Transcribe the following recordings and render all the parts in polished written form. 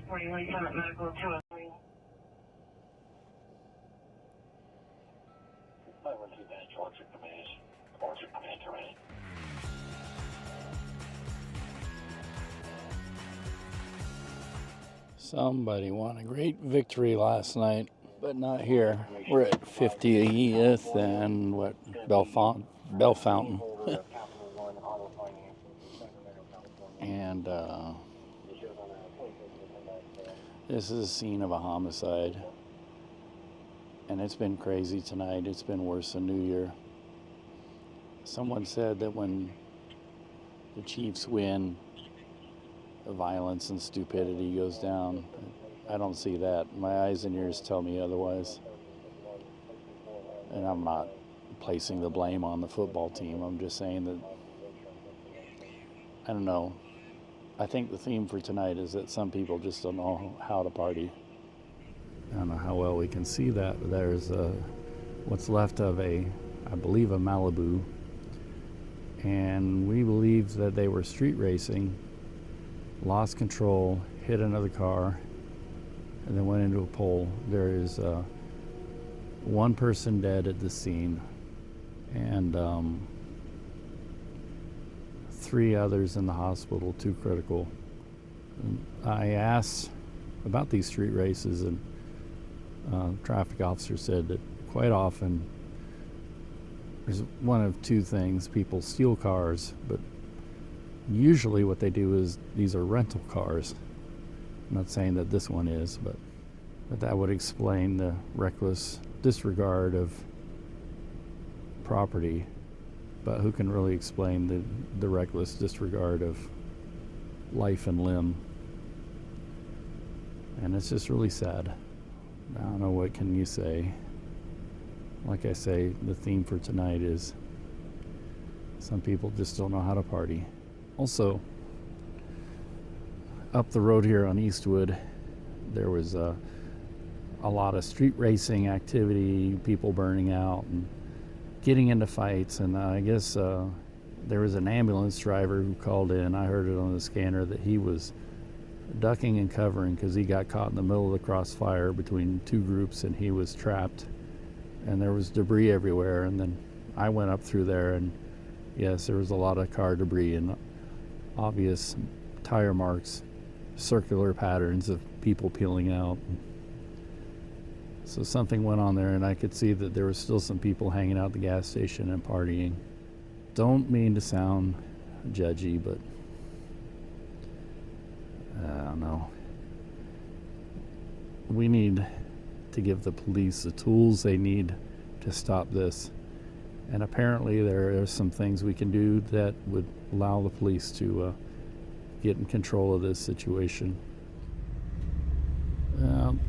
41 Summit Medical 203. 512 Dash, Orchard Command terrain. Somebody won a great victory last night, but not here. We're at 50th and Bell Fountain. And this is a scene of a homicide. And it's been crazy tonight. It's been worse than New Year. Someone said that when the Chiefs win, the violence and stupidity goes down. I don't see that. My eyes and ears tell me otherwise. And I'm not placing the blame on the football team. I'm just saying that, I don't know. I think the theme for tonight is that some people just don't know how to party. I don't know how well we can see that, but there's what's left of I believe a Malibu. And we believe that they were street racing, lost control, hit another car, and then went into a pole. There is one person dead at the scene, and 3 others in the hospital, 2 critical. And I asked about these street races, and traffic officer said that quite often there's one of 2 things. People steal cars, but usually what they do is these are rental cars. I'm not saying that this one is, but that would explain the reckless disregard of property. But who can really explain the reckless disregard of life and limb? And it's just really sad. I don't know, what can you say? Like I say, the theme for tonight is some people just don't know how to party. Also, up the road here on Eastwood, there was a lot of street racing activity, people burning out and getting into fights. And I guess there was an ambulance driver who called in. I heard it on the scanner that he was ducking and covering because he got caught in the middle of the crossfire between 2 groups, and he was trapped. And there was debris everywhere. And then I went up through there, and yes, there was a lot of car debris and obvious tire marks, circular patterns of people peeling out. So something went on there, and I could see that there were still some people hanging out at the gas station and partying. Don't mean to sound judgy, but I don't know. We need to give the police the tools they need to stop this. And apparently there are some things we can do that would allow the police to get in control of this situation.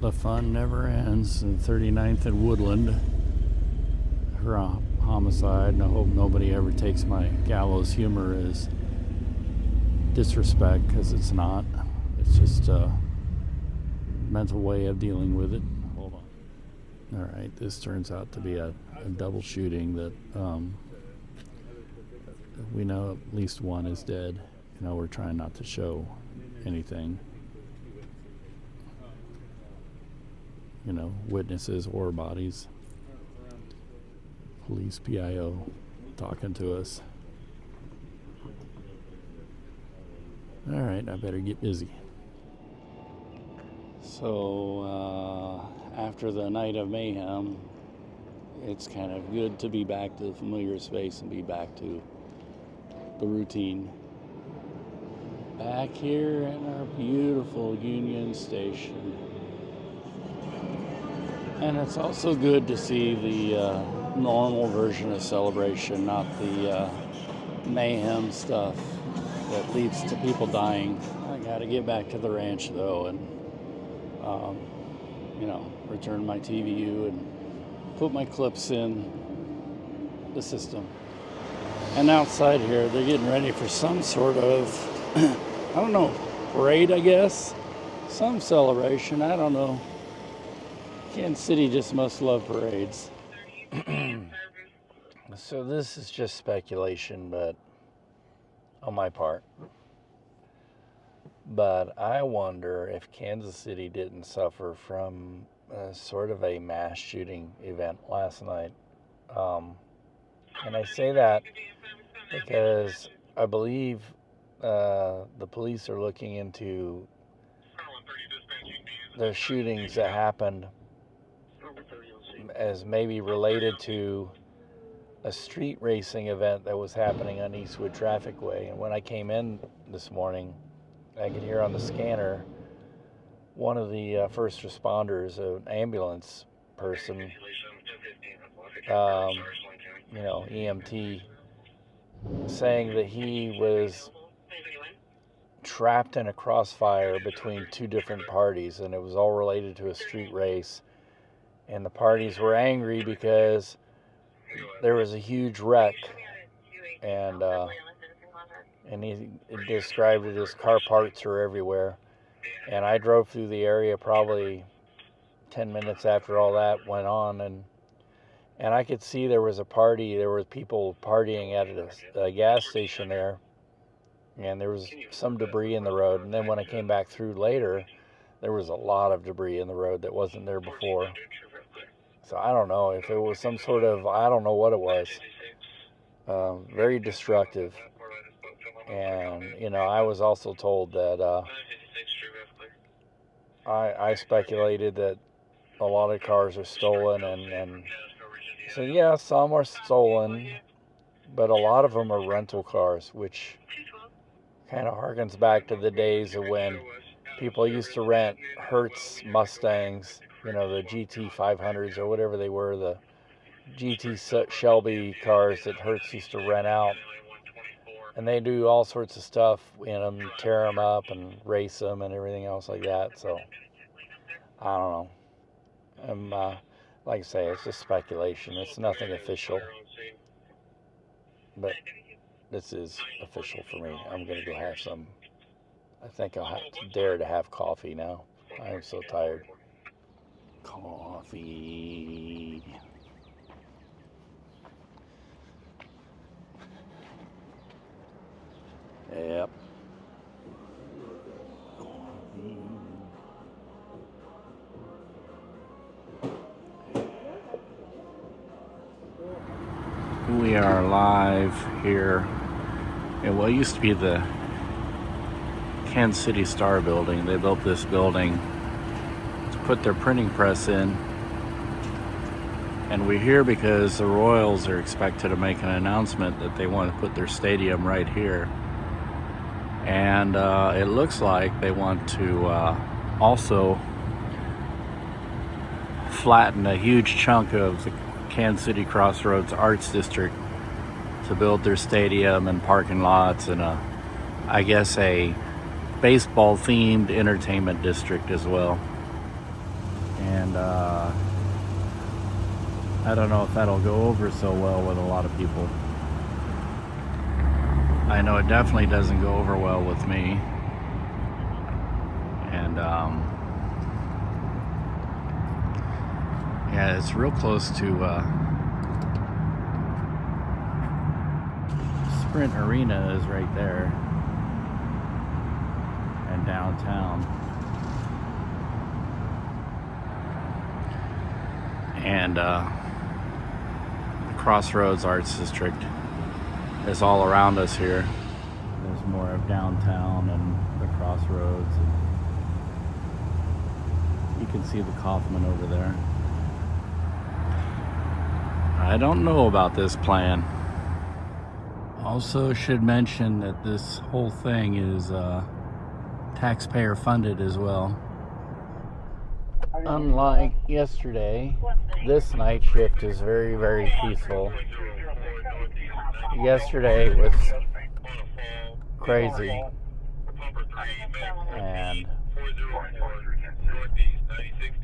The fun never ends. 39th and Woodland, her homicide, and I hope nobody ever takes my gallows humor as disrespect, because it's not. It's just a mental way of dealing with it. Hold on. All right, this turns out to be a double shooting that we know at least one is dead. You know, we're trying not to show anything, you know, witnesses or bodies. Police PIO talking to us. All right, I better get busy. So after the night of mayhem, it's kind of good to be back to the familiar space and be back to the routine. Back here in our beautiful Union Station. And it's also good to see the normal version of celebration, not the mayhem stuff that leads to people dying. I gotta get back to the ranch though, and you know, return my TVU and put my clips in the system. And outside here, they're getting ready for some sort of, I don't know, parade, I guess. Some celebration, I don't know. Kansas City just must love parades. So this is just speculation, but on my part. But I wonder if Kansas City didn't suffer from sort of a mass shooting event last night. And I say that because I believe the police are looking into the shootings that happened as maybe related to a street racing event that was happening on Eastwood Trafficway. And when I came in this morning, I could hear on the scanner one of the first responders, an ambulance person, EMT, saying that he was trapped in a crossfire between two different parties, and it was all related to a street race. And the parties were angry because there was a huge wreck, and he described it as car parts are everywhere. And I drove through the area probably 10 minutes after all that went on, and I could see there was a party. There were people partying at a gas station there, and there was some debris in the road. And then when I came back through later, there was a lot of debris in the road that wasn't there before. So I don't know if it was some sort of, I don't know what it was. Very destructive. And, I was also told that I speculated that a lot of cars are stolen, and so yeah, some are stolen, but a lot of them are rental cars, which kind of harkens back to the days of when people used to rent Hertz Mustangs, the GT 500s or whatever they were, the GT Shelby cars that Hertz used to rent out. And they do all sorts of stuff in them, tear them up and race them and everything else like that. So, I don't know. Like I say, it's just speculation. It's nothing official. But this is official for me. I'm going to go have some. I think I'll have to dare to have coffee now. I am so tired. Coffee. Yep. We are live here at what used to be the Kansas City Star building. They built this building to put their printing press in. And we're here because the Royals are expected to make an announcement that they want to put their stadium right here. And it looks like they want to also flatten a huge chunk of the Kansas City Crossroads Arts District to build their stadium and parking lots and I guess a baseball themed entertainment district as well. And I don't know if that'll go over so well with a lot of people. I know it definitely doesn't go over well with me. And yeah, it's real close to Sprint Arena is right there, and downtown. And the Crossroads Arts District is all around us here. There's more of downtown and the Crossroads. And you can see the Kaufman over there. I don't know about this plan. Also should mention that this whole thing is taxpayer funded as well. Unlike yesterday, this night shift is very, very peaceful. Yesterday was crazy, and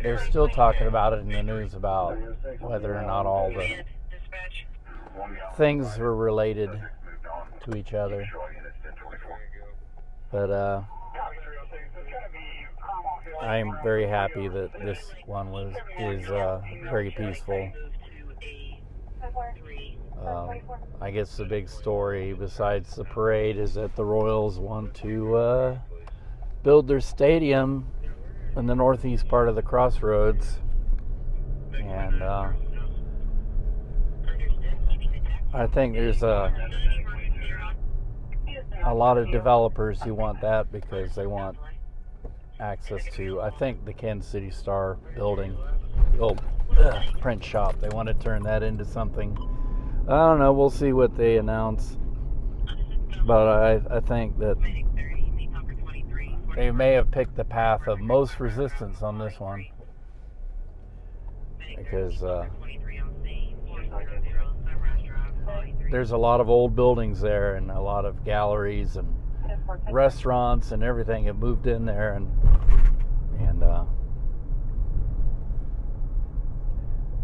they're still talking about it in the news about whether or not all the things were related to each other. But I am very happy that this one is very peaceful. I guess the big story besides the parade is that the Royals want to build their stadium in the northeast part of the crossroads, and I think there's a lot of developers who want that because they want access to, I think, the Kansas City Star building, the old print shop. They want to turn that into something. I don't know. We'll see what they announce. But I think that they may have picked the path of most resistance on this one, because there's a lot of old buildings there and a lot of galleries and restaurants and everything have moved in there, and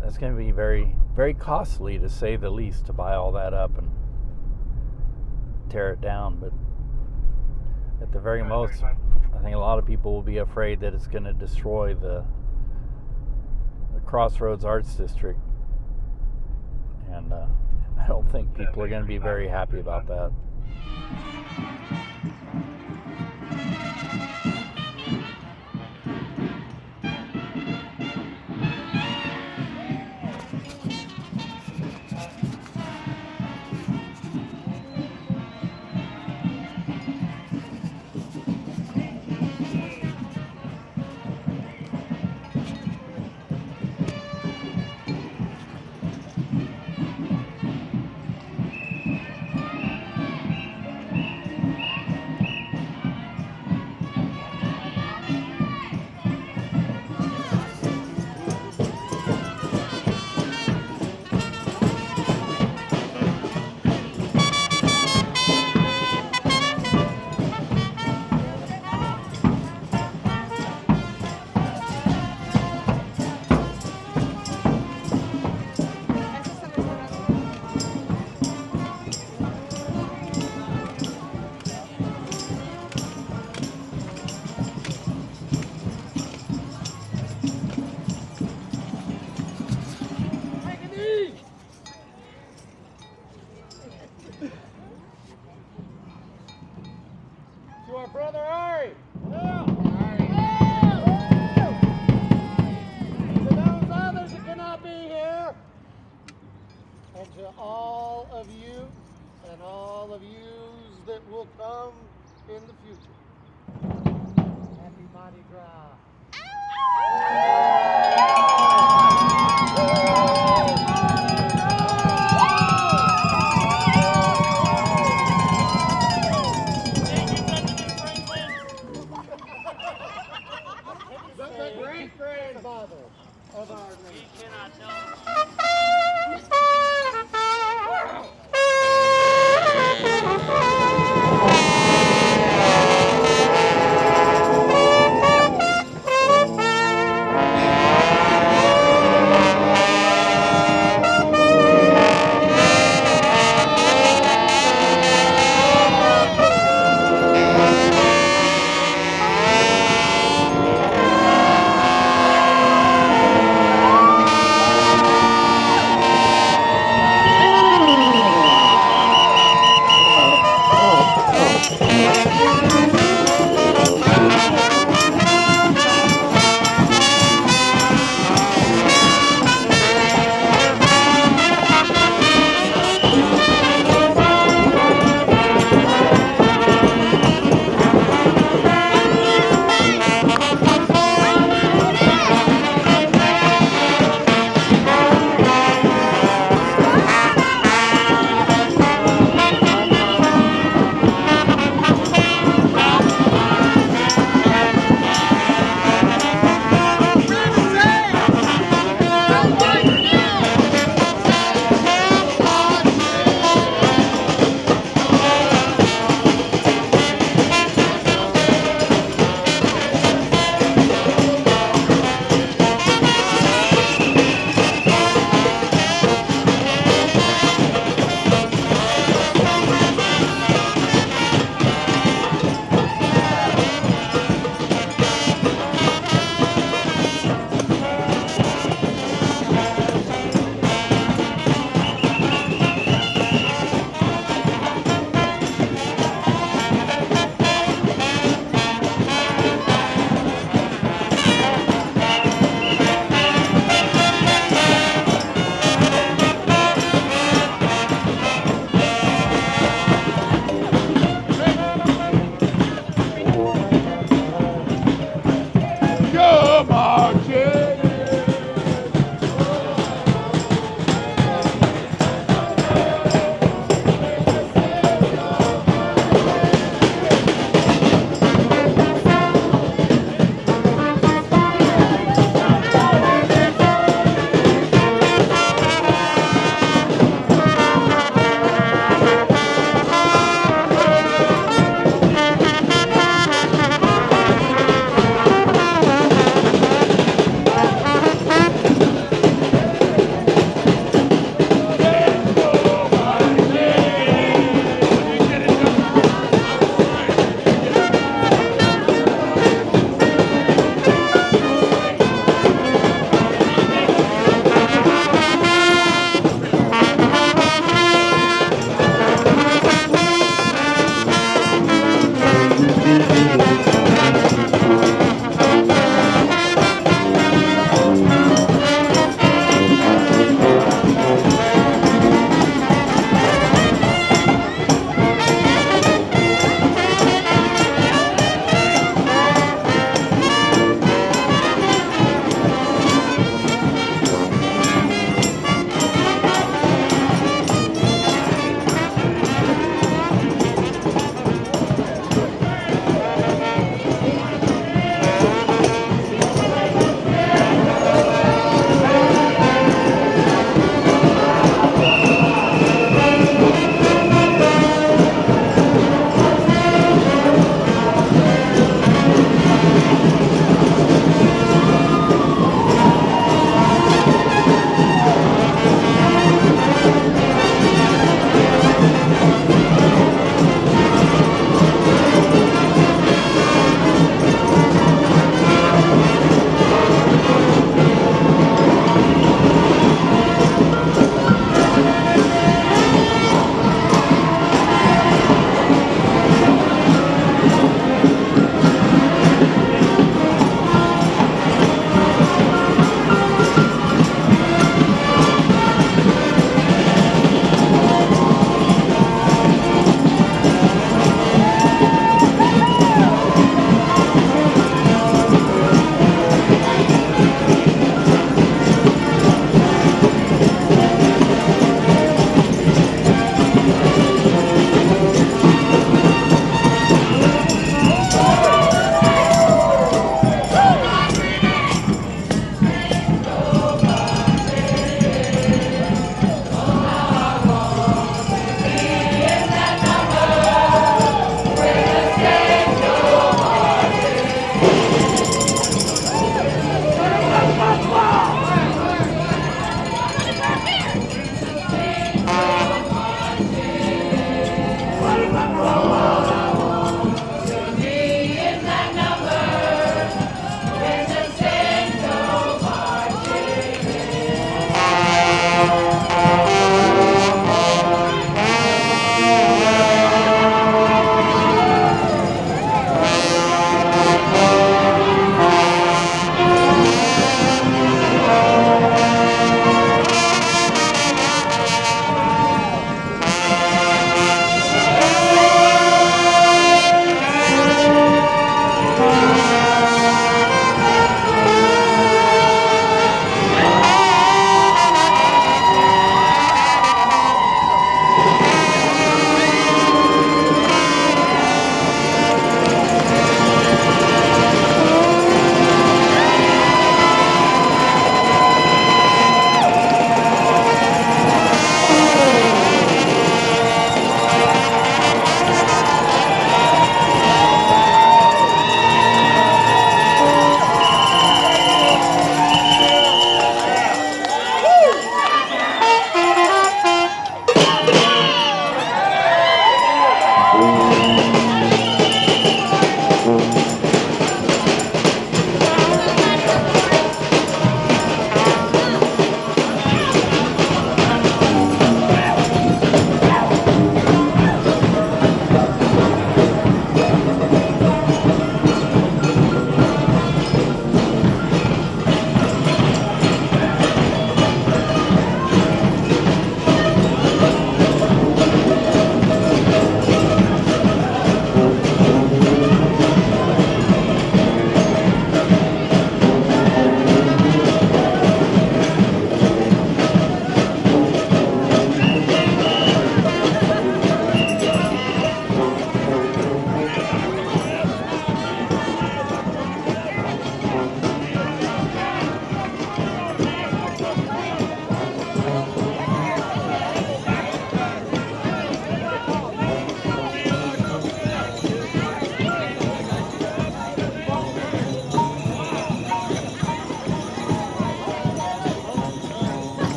that's going to be very, very costly, to say the least, to buy all that up and tear it down. But at the very most, I think a lot of people will be afraid that it's going to destroy the Crossroads Arts District, and I don't think people are going to be very happy about that. To our brother Ari. Yeah. To those others that cannot be here, and to all of you and all of yous that will come in the future. Happy Mardi Gras. The great-grandfather of our nation. He cannot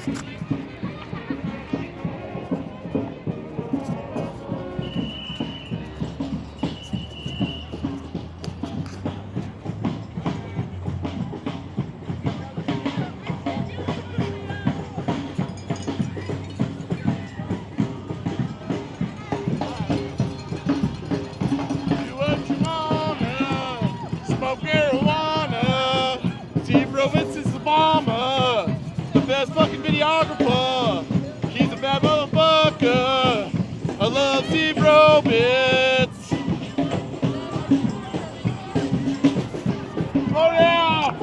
Do what you wanna, smoke marijuana. Steve Rovitz is the bomber, the best fucking videographer. He's a bad motherfucker. I love Steve Rovitz. Slow down.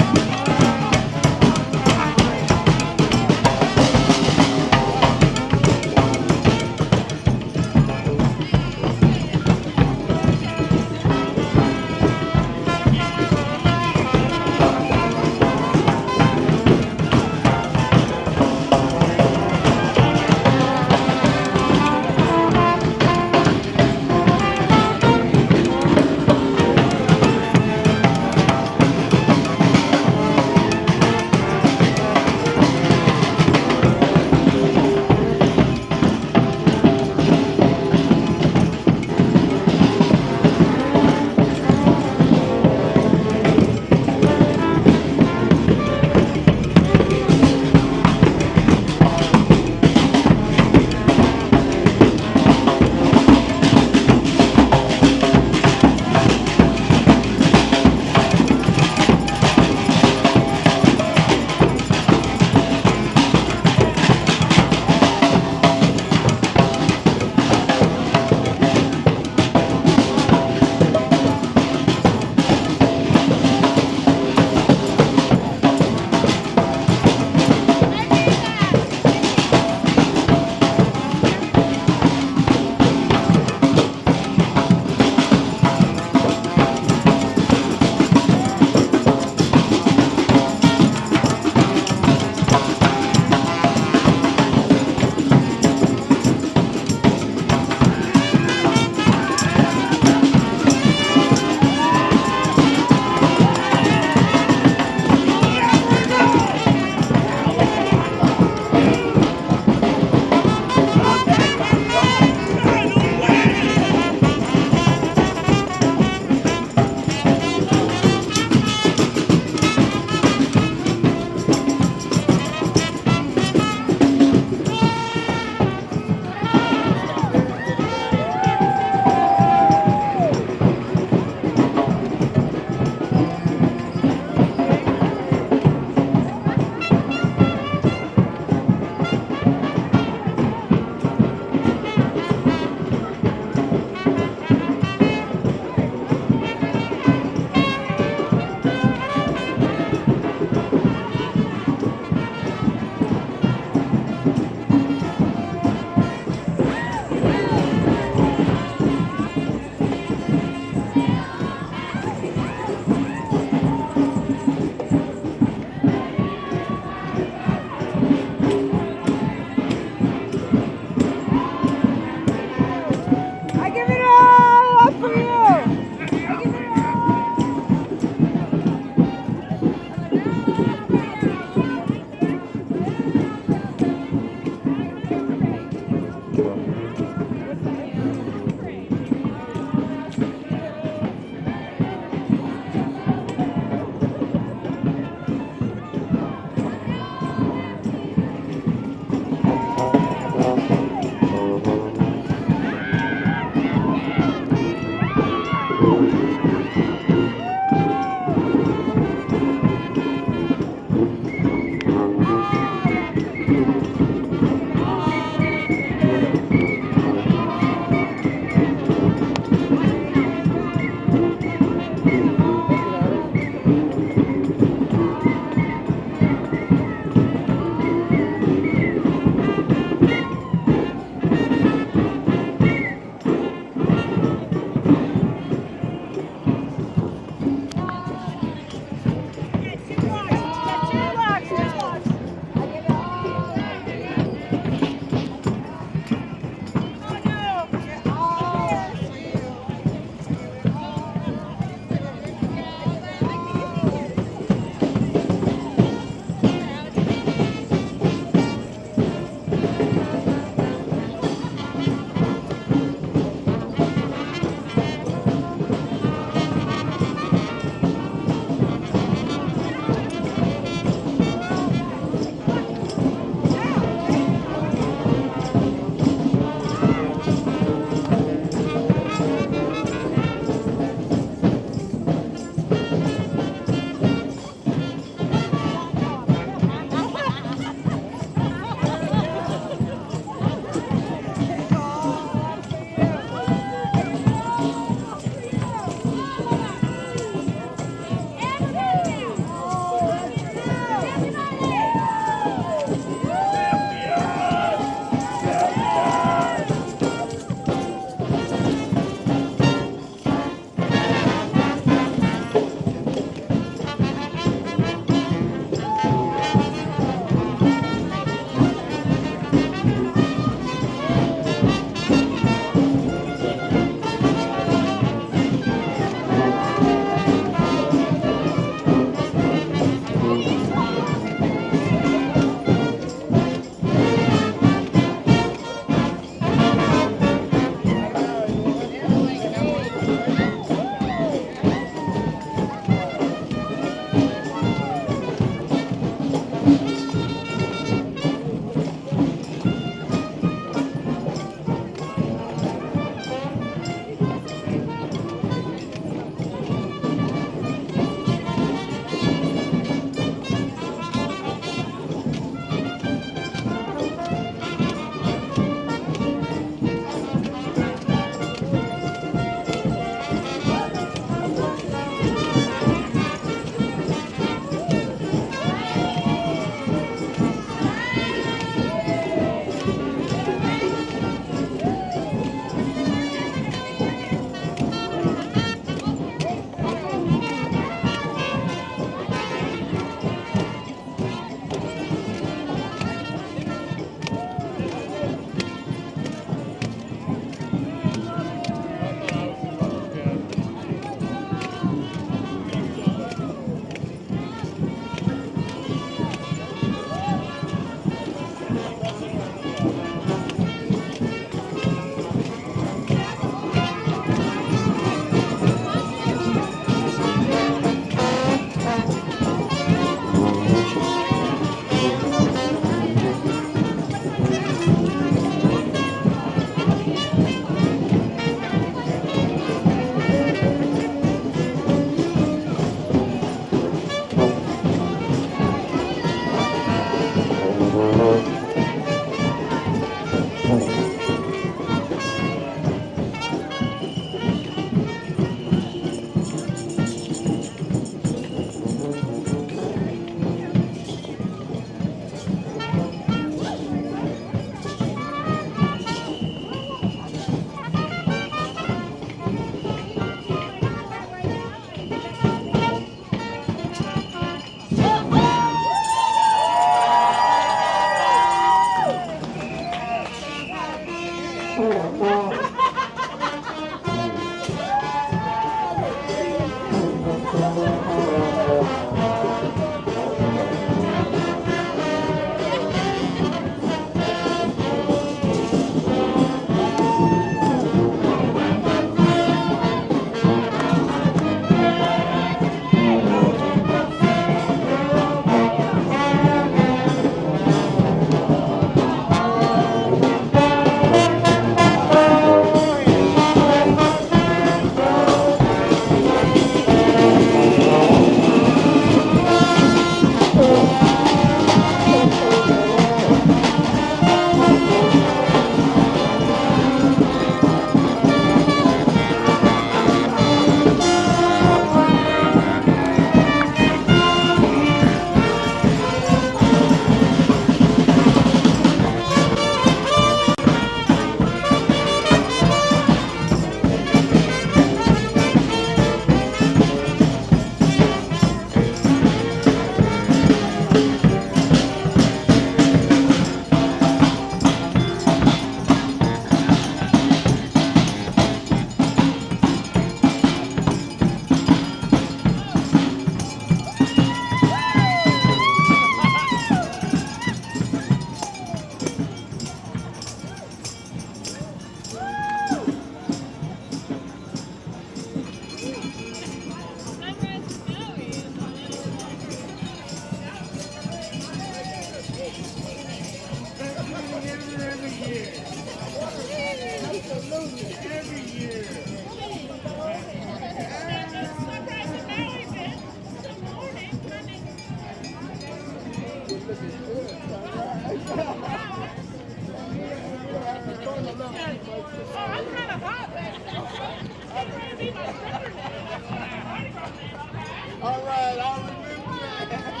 All right, I'll remember that.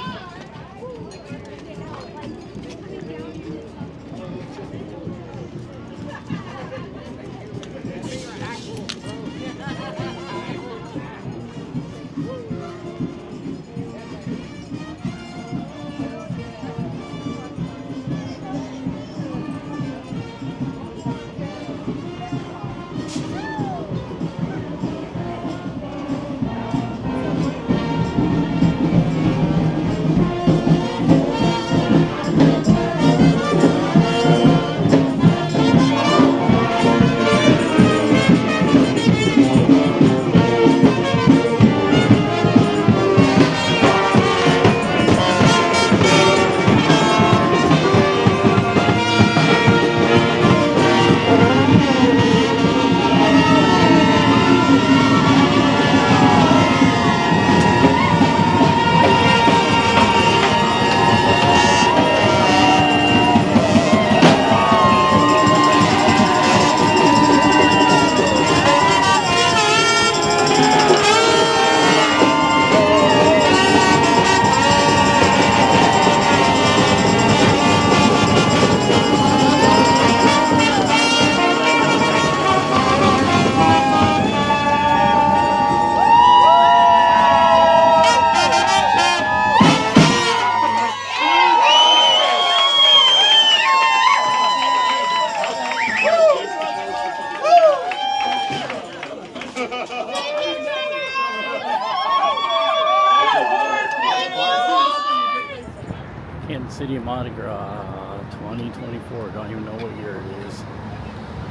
Kansas City Mardi Gras 2024. Don't even know what year it is.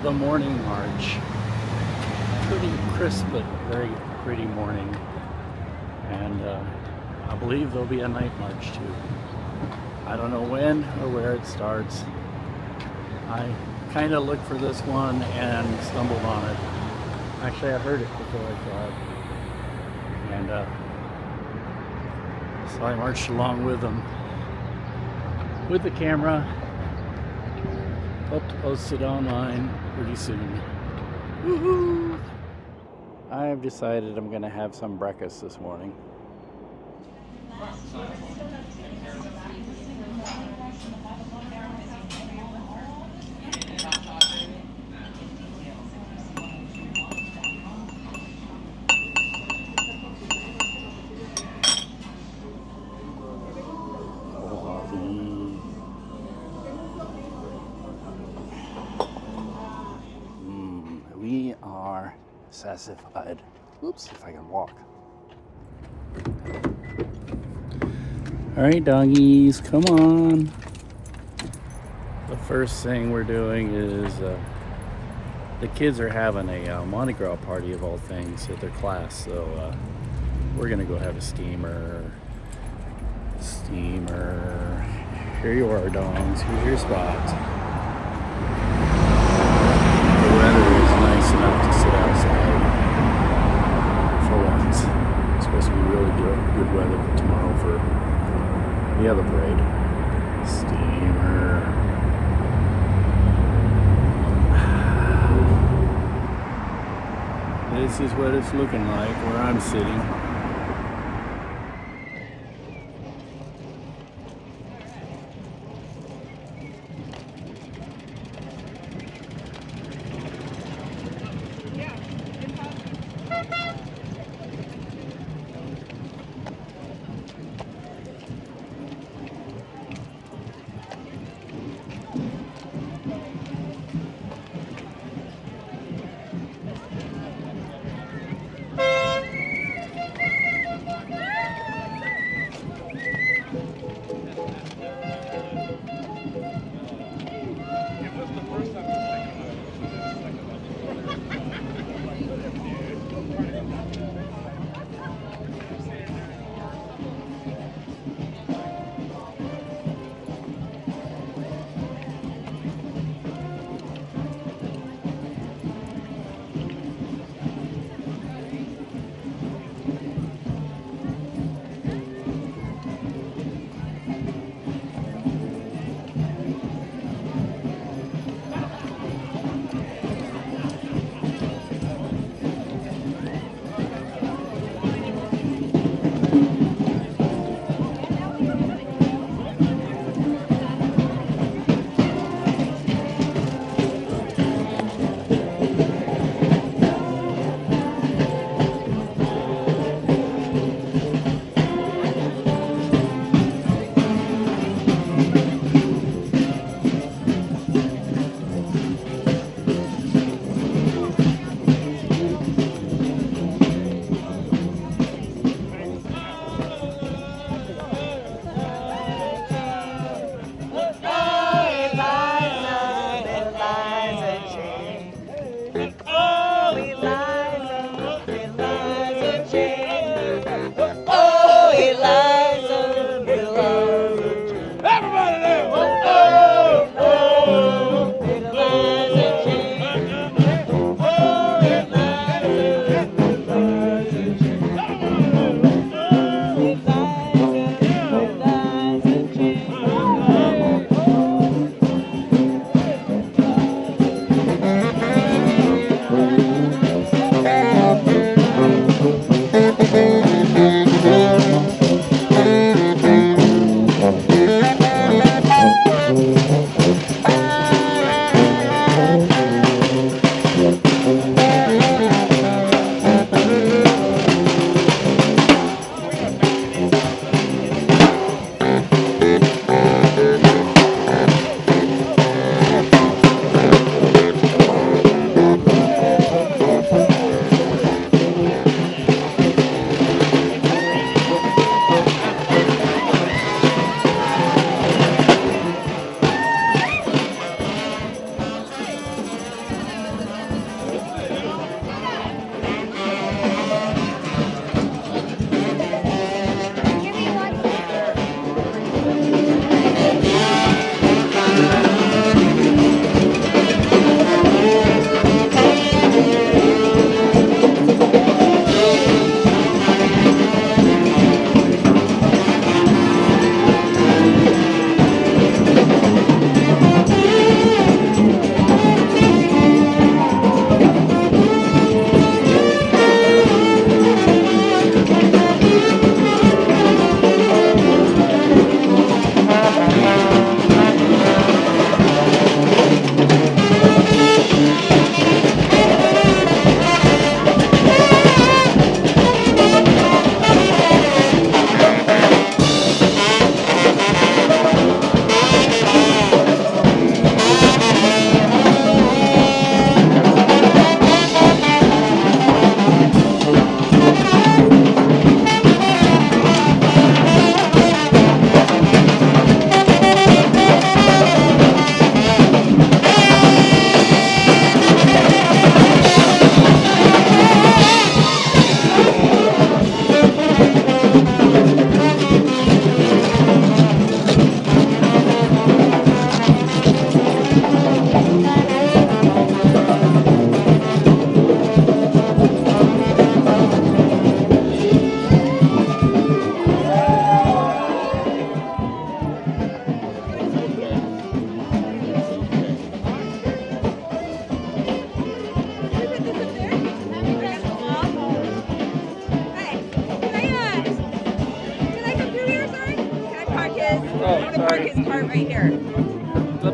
The morning march. Pretty crisp but very pretty morning. And I believe there'll be a night march too. I don't know when or where it starts. I kind of looked for this one and stumbled on it. Actually, I heard it before I thought. And so I marched along with them. With the camera. Hope to post it online pretty soon. Woohoo! I have decided I'm going to have some breakfast this morning. We are sassified. Oops, if I can walk. All right, doggies, come on. The first thing we're doing is the kids are having a Mardi Gras party of all things at their class, so we're gonna go have a steamer. Here you are, dogs. Here's your spot. The weather is nice enough to sit outside for once. It's supposed to be really good weather for tomorrow for the other parade. Steamer. This is what it's looking like where I'm sitting.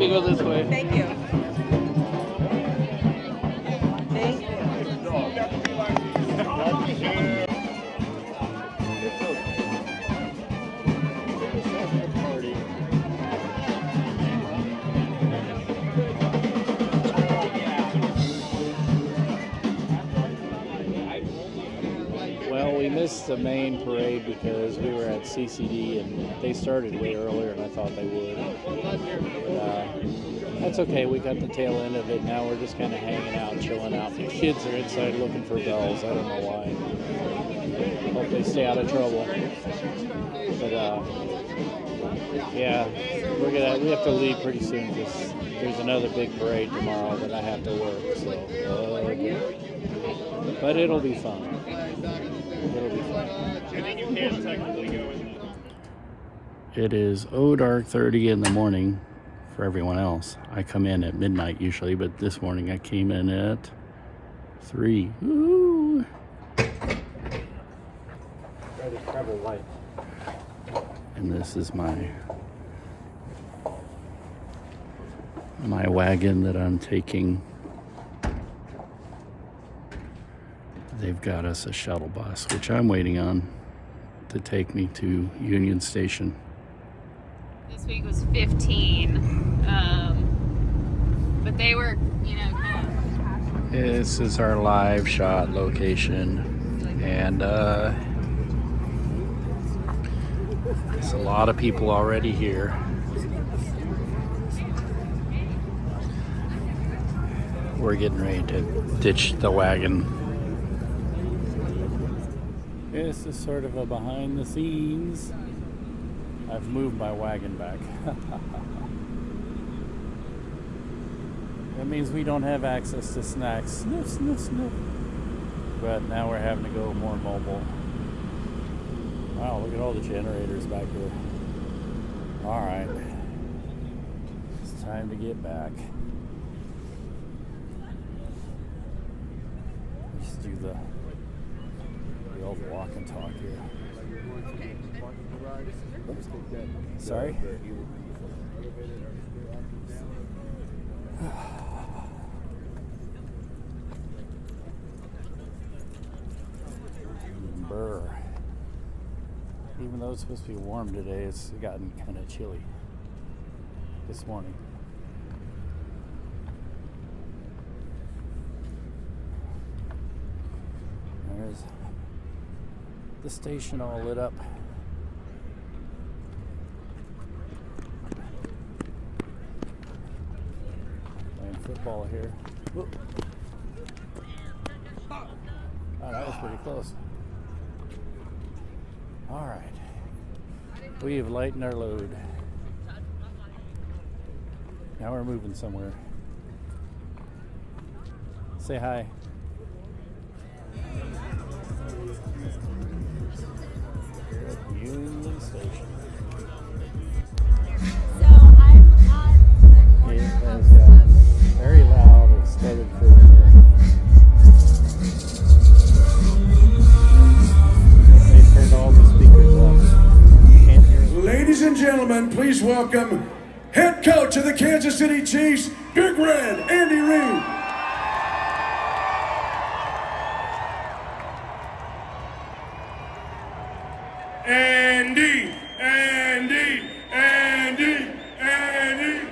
can go this way. Thank you. Thank you. Well, we missed the main parade because we were at CCD and they started way earlier than I thought they would. But, that's okay. We got the tail end of it. Now we're just kind of hanging out, chilling out. The kids are inside looking for bells. I don't know why. Hope they stay out of trouble. But yeah, we have to leave pretty soon because there's another big parade tomorrow that I have to work. So, but it'll be fun. It'll be fun. It is dark 30 in the morning for everyone else. I come in at midnight usually, but this morning I came in at 3. Ooh. And this is my wagon that I'm taking. They've got us a shuttle bus, which I'm waiting on to take me to Union Station. This week was 15, but they were, kind of... This is our live shot location, and there's a lot of people already here. We're getting ready to ditch the wagon. This is sort of a behind the scenes. I've moved my wagon back. That means we don't have access to snacks. Sniff, sniff, sniff. But now we're having to go more mobile. Wow, look at all the generators back here. Alright. It's time to get back. Let's do the old walk and talk here. Sorry? Brr. Even though it's supposed to be warm today, it's gotten kind of chilly this morning. There's the station all lit up. Playing football here. Whoop. Oh, that was pretty close. All right. We have lightened our load. Now we're moving somewhere. Say hi. Union Station. So I'm It has gotten very loud. It started filling in. They turned all the speakers up. You can't hear it. Ladies and gentlemen, please welcome head coach of the Kansas City Chiefs, Big Red, Andy Reid. Andy, Andy, Andy, Andy.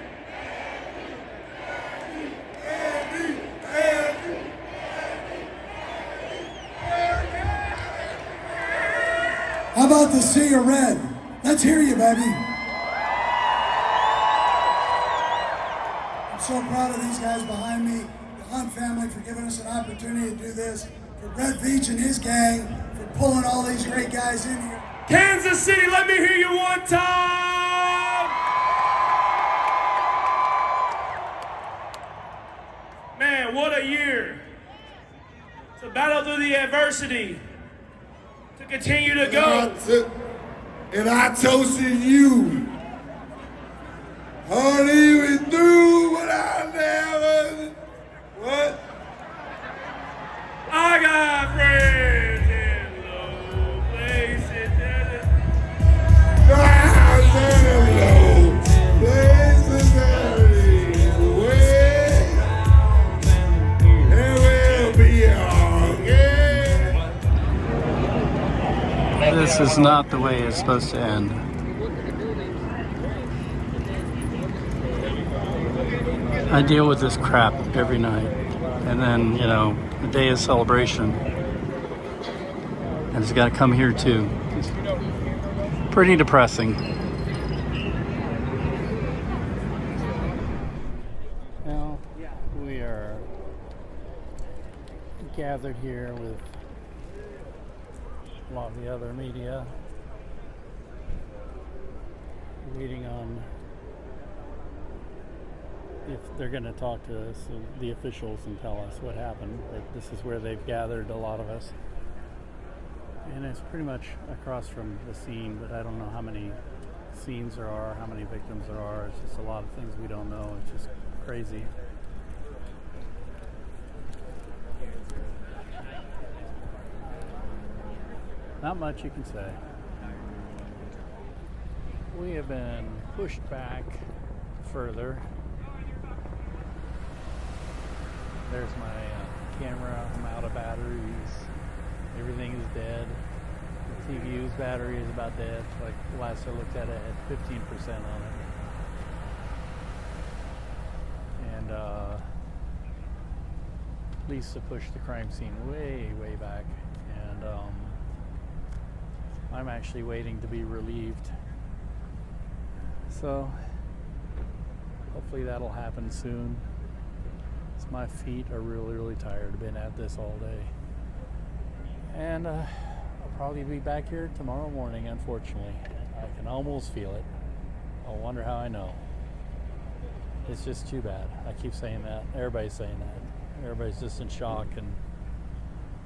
Andy, Andy. How about the Sea of Red? Let's hear you, baby. I'm so proud of these guys behind me, the Hunt family, for giving us an opportunity to do this, for Brett Veach and his gang for pulling all these great guys in here. Kansas City, let me hear you one time! Man, what a year. To battle through the adversity, to continue to go. And I toasted you. Aren't even through what I never. What? I got friends in low places. Low places. This is not the way it's supposed to end. I deal with this crap every night. And then, you know, the day of celebration. And it's got to come here too. It's pretty depressing. Now, we are gathered here with a lot of the other media, waiting on if they're going to talk to us, the officials, and tell us what happened. But this is where they've gathered a lot of us, and it's pretty much across from the scene, but I don't know how many scenes there are, how many victims there are. It's just a lot of things we don't know. It's just crazy. Not much you can say. We have been pushed back further. There's my camera. I'm out of batteries. Everything is dead. The TVU's battery is about dead. Like last I looked at it, it had 15% on it. And Lisa pushed the crime scene way, way back. And I'm actually waiting to be relieved. So hopefully that'll happen soon. My feet are really, really tired. I've been at this all day. And I'll probably be back here tomorrow morning, unfortunately. I can almost feel it. I wonder how I know. It's just too bad. I keep saying that. Everybody's saying that. Everybody's just in shock and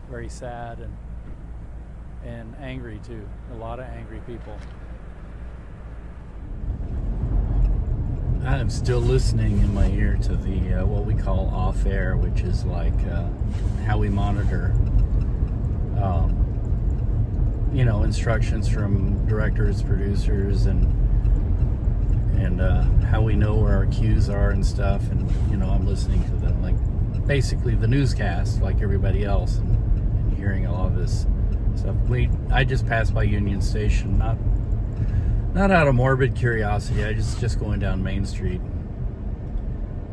very sad and angry too. A lot of angry people. I'm still listening in my ear to the what we call off air, which is like how we monitor, you know, instructions from directors, producers, and how we know where our cues are and stuff. And you know, I'm listening to them like basically the newscast, like everybody else, and hearing a lot of this stuff. I just passed by Union Station, not out of morbid curiosity. I just going down Main Street,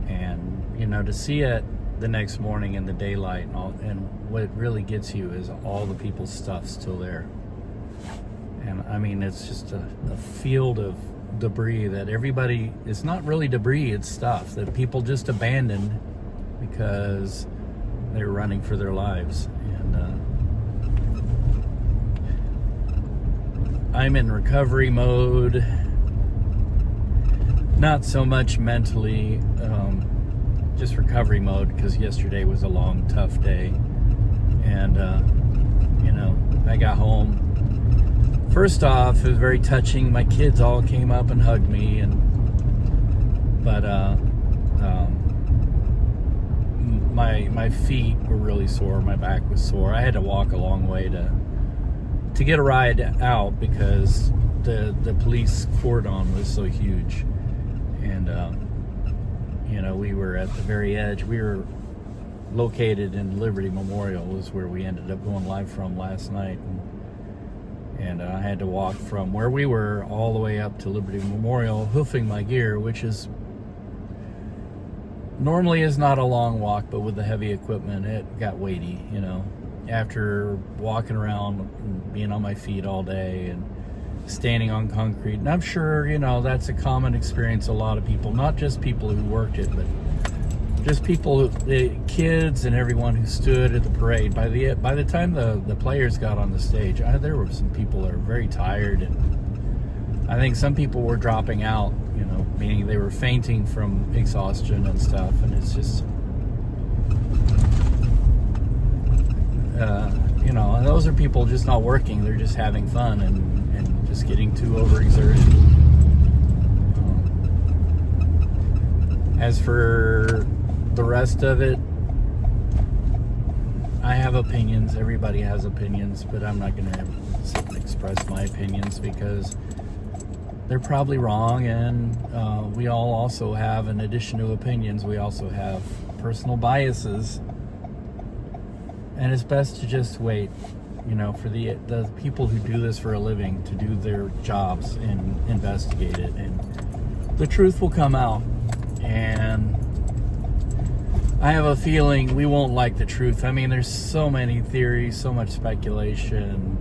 and you know, to see it the next morning in the daylight and all, and what really gets you is all the people's stuff still there. And I mean, it's just a field of debris that everybody, it's not really debris, it's stuff that people just abandoned because they were running for their lives. And I'm in recovery mode, not so much mentally, just recovery mode, because yesterday was a long, tough day. And, you know, I got home. First off, it was very touching. My kids all came up and hugged me, but my feet were really sore. My back was sore. I had to walk a long way to get a ride out because the police cordon was so huge. And you know, we were at the very edge. We were located in Liberty Memorial, was where we ended up going live from last night, and I had to walk from where we were all the way up to Liberty Memorial, hoofing my gear, which is normally is not a long walk, but with the heavy equipment, it got weighty, you know. After walking around and being on my feet all day and standing on concrete, and I'm sure, you know, that's a common experience. A lot of people, not just people who worked it, but just people, the kids and everyone who stood at the parade. By the time the players got on the stage, there were some people that were very tired, and I think some people were dropping out, you know, meaning they were fainting from exhaustion and stuff. And it's just, you know, those are people just not working. They're just having fun and just getting too overexerted. As for the rest of it, I have opinions. Everybody has opinions, but I'm not going to express my opinions because they're probably wrong. And we all also have, in addition to opinions, we also have personal biases. And it's best to just wait you know, for the people who do this for a living to do their jobs and investigate it, and the truth will come out. And I have a feeling we won't like the truth. I mean, there's so many theories, so much speculation.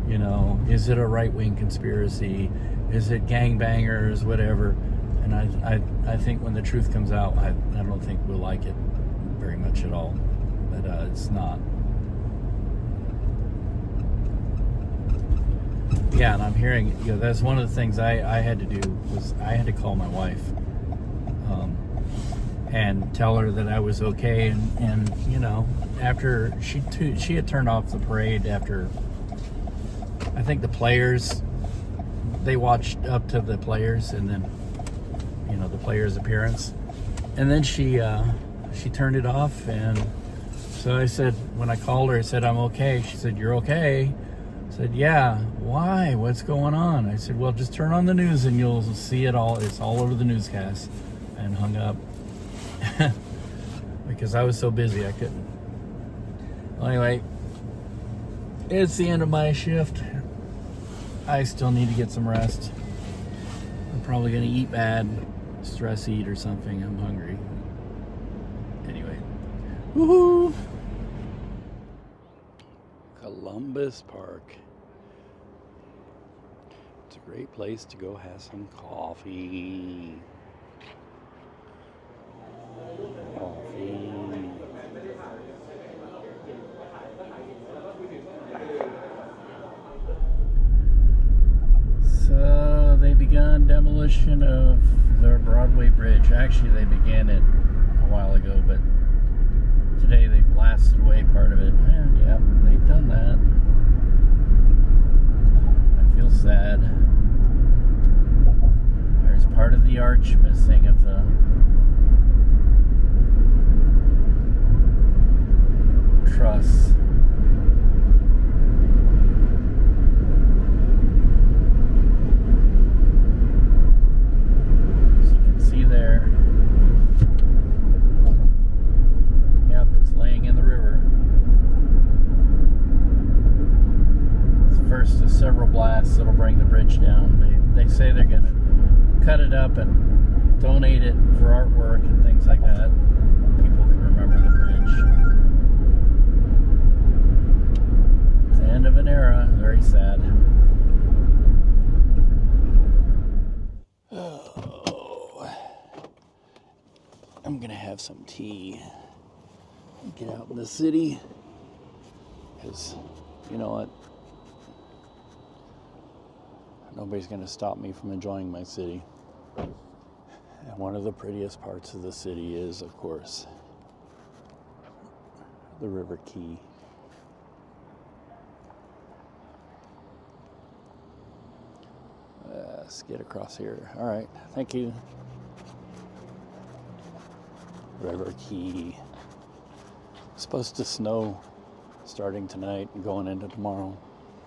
You know, is it a right-wing conspiracy? Is it gangbangers? Whatever. And I think when the truth comes out, I don't think we'll like it very much at all. But it's not. Yeah, and I'm hearing, you know, that's one of the things I had to do was I had to call my wife and tell her that I was okay. And you know, after she had turned off the parade after, I think the players, they watched up to the players and then, you know, the players' appearance. And then she turned it off. And so I said, when I called her, I said, I'm okay. She said, you're okay? I said, yeah. Why? What's going on? I said, well, just turn on the news and you'll see it all. It's all over the newscast. And hung up because I was so busy I couldn't. Well, anyway, it's the end of my shift. I still need to get some rest. I'm probably going to eat bad, stress eat or something. I'm hungry. Anyway, woohoo! Columbus Park. It's a great place to go have some coffee. So they began demolition of the Broadway Bridge. Actually, they began it a while ago, but today they blasted away part of it. And yeah, they've done that. I feel sad. There's part of the arch missing of the truss. As you can see there, yep, it's laying in the river. It's the first of several blasts that'll bring the bridge down. They say they're going to cut it up and donate it for artwork and things like that. People can remember the bridge. End of an era. Very sad. Oh, I'm gonna have some tea. Get out in the city, because you know what? Nobody's gonna stop me from enjoying my city. And one of the prettiest parts of the city is, of course, the River Quay. Let's get across here. All right, thank you. River Quay. It's supposed to snow starting tonight and going into tomorrow.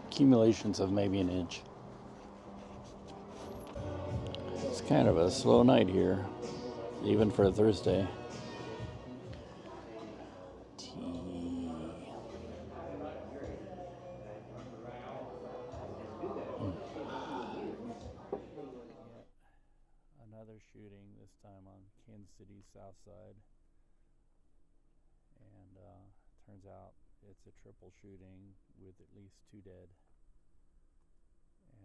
Accumulations of maybe an inch. It's kind of a slow night here, even for a Thursday. Another shooting, this time on Kansas City's south side, and turns out it's a triple shooting with at least 2 dead,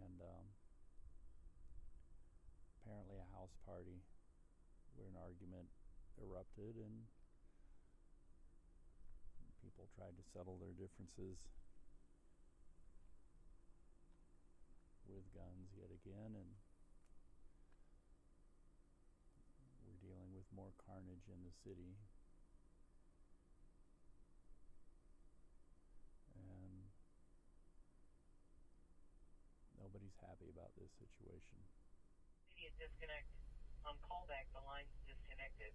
and apparently a house party where an argument erupted and people tried to settle their differences with guns yet again, and dealing with more carnage in the city. And nobody's happy about this situation. City is disconnected. On callback, the line's disconnected.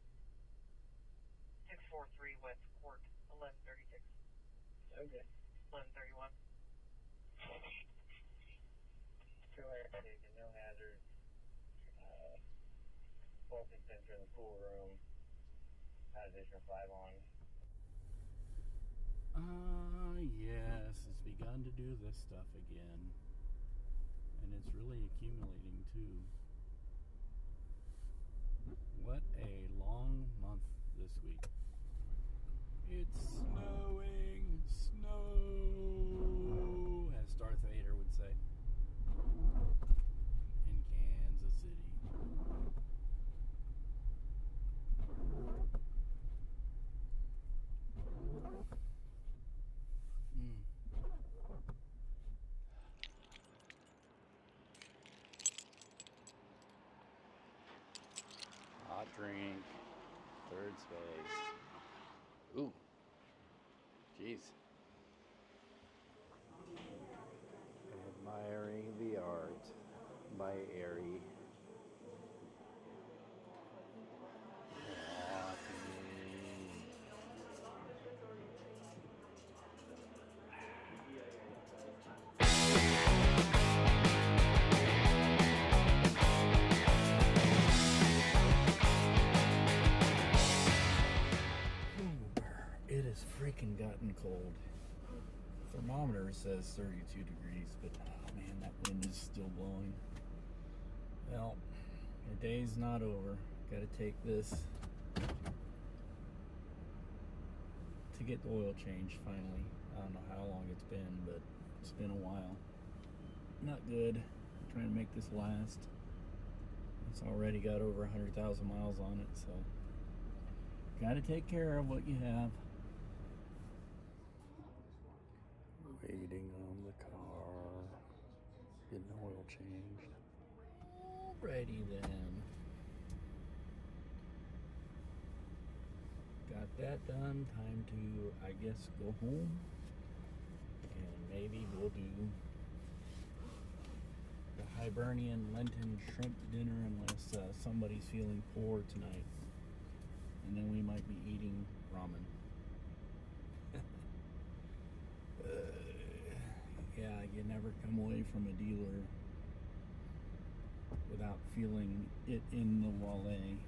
643 West Court, 1136. Okay. 1131. No hazard. Bolting sensor in the pool room. Additional 5 on. Yes, it's begun to do this stuff again. And it's really accumulating too. What a long month this week. It's snowing, snow, as Darth Vader would say, in Kansas City. Hot drink, third space. Ooh, jeez. Admiring the art by Airy. It has freaking gotten cold. Thermometer says 32 degrees, but oh man, that wind is still blowing. Well, the day's not over. Got to take this to get the oil changed finally. I don't know how long it's been, but it's been a while. Not good. I'm trying to make this last. It's already got over 100,000 miles on it, so got to take care of what you have. Waiting on the car, getting oil changed. Alrighty then. Got that done. Time to, I guess, go home. And maybe we'll do the Hibernian Lenten shrimp dinner unless somebody's feeling poor tonight. And then we might be eating ramen. Yeah, you never come away from a dealer without feeling it in the wallet.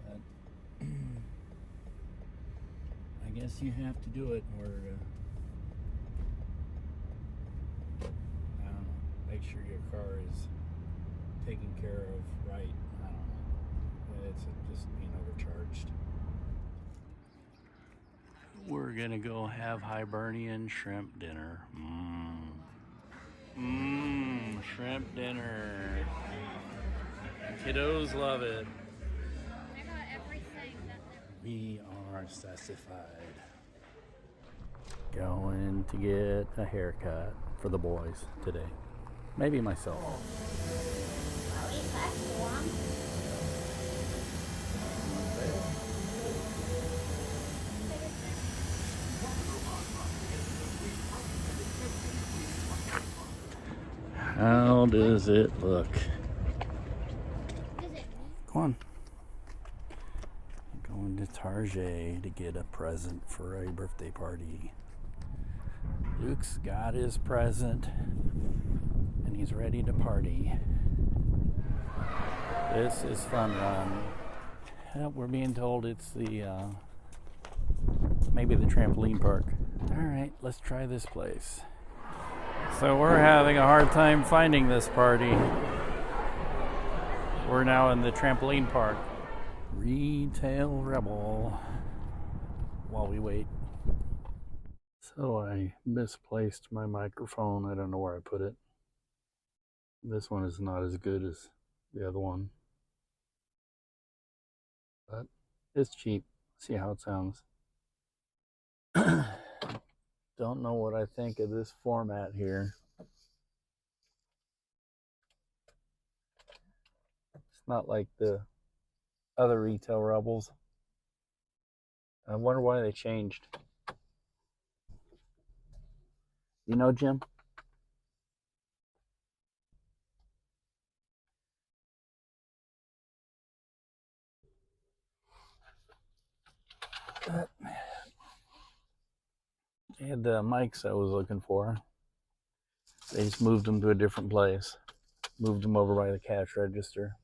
But I guess you have to do it in order to, I don't know, make sure your car is taken care of right. I don't know. It's just being overcharged. We're gonna go have Hibernian shrimp dinner. Shrimp dinner. Kiddos love it. I got everything. We are satisfied. Going to get a haircut for the boys today. Maybe myself. How does it look? Come on. Going to Target to get a present for a birthday party. Luke's got his present and he's ready to party. This is Fun Run. We're being told it's the maybe the trampoline park. Alright, let's try this place. So we're having a hard time finding this party. We're now in the trampoline park. Retail Rebel. While we wait. So I misplaced my microphone. I don't know where I put it. This one is not as good as the other one. But it's cheap. See how it sounds. Don't know what I think of this format here. It's not like the other Retail Rebels. I wonder why they changed. You know, Jim? They had the mics I was looking for. They just moved them to a different place. Moved them over by the cash register.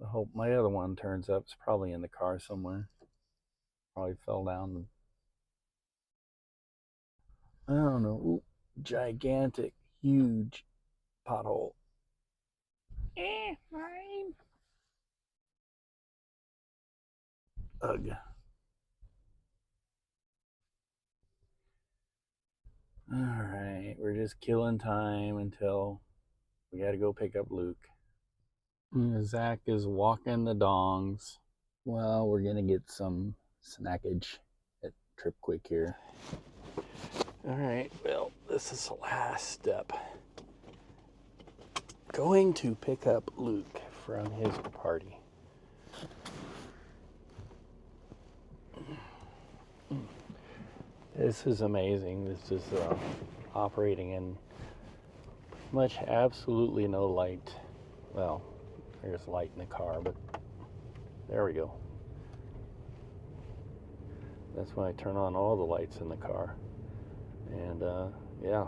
I hope my other one turns up. It's probably in the car somewhere. Probably fell down. I don't know. Ooh, gigantic, huge pothole. Fine. Ugh. Alright, we're just killing time until we gotta go pick up Luke. Zach is walking the dongs. Well, we're gonna get some snackage at Trip Quick here. Alright, well, this is the last step. Going to pick up Luke from his party. This is amazing. This is operating in much absolutely no light. Well, there's light in the car, but there we go. That's when I turn on all the lights in the car. And yeah.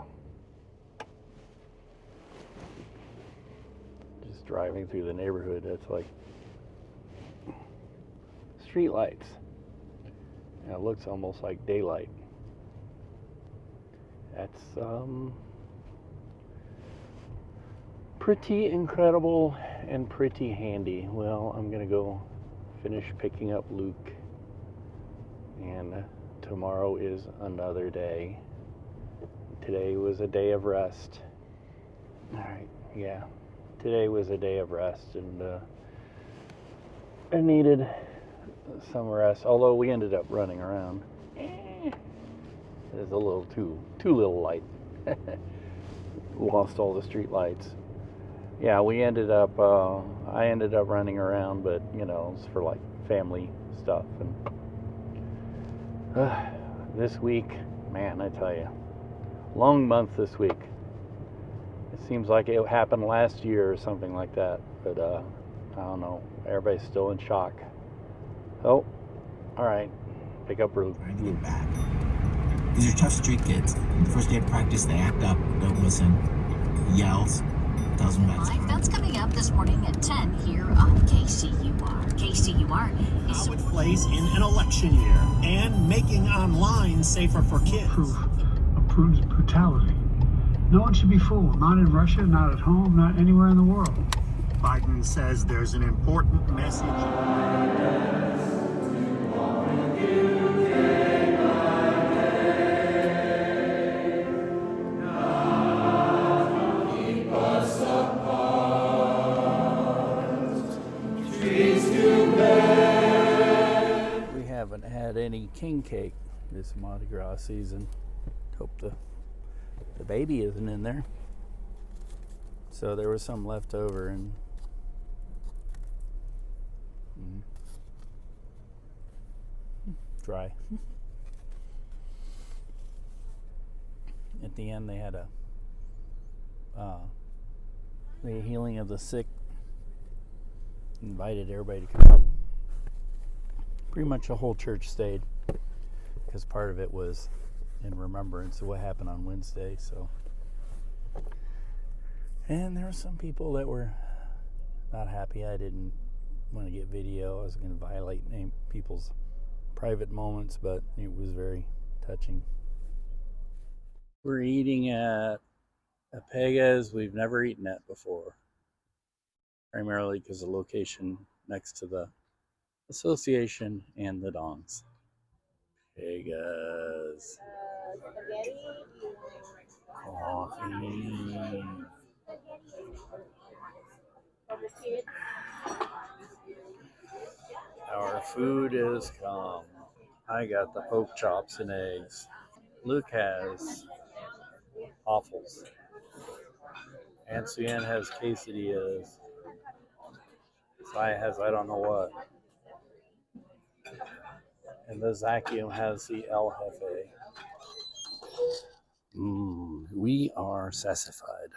Just driving through the neighborhood, it's like street lights. And it looks almost like daylight. That's pretty incredible and pretty handy. Well, I'm gonna go finish picking up Luke, and tomorrow is another day. Today was a day of rest. Alright, yeah. Today was a day of rest, and I needed some rest, although we ended up running around. It's a little too little light. Lost all the street lights. Yeah, we ended up I ended up running around, but you know, it's for like family stuff. And this week, man, I tell you, long month this week. It seems like it happened last year or something like that, but I don't know. Everybody's still in shock. Oh, all right, pick up Luke. Trying to get back. These are tough street kids. The first day of practice, they act up, don't listen, yells, doesn't matter. That's coming up this morning at 10 here on KCUR. KCUR is how it plays in an election year and making online safer for kids. Proof of brutality. No one should be fooled. Not in Russia, not at home, not anywhere in the world. Biden says there's an important message. We haven't had any king cake this Mardi Gras season. Hope the baby isn't in there. So there was some left over, and dry. At the end, they had the healing of the sick. Invited everybody to come up. Pretty much the whole church stayed, because part of it was in remembrance of what happened on Wednesday. So, and there were some people that were not happy. I didn't want to get video. I was going to violate people's private moments, but it was very touching. We're eating at Pega's. We've never eaten at before, primarily because of the location next to the association and the dongs. Pega's. Coffee. Our food is come. I got the poke chops and eggs. Luke has waffles. Aunt Suzanne has quesadillas. Sai has I don't know what. And the Zakium has the El Jefe. We are sassified.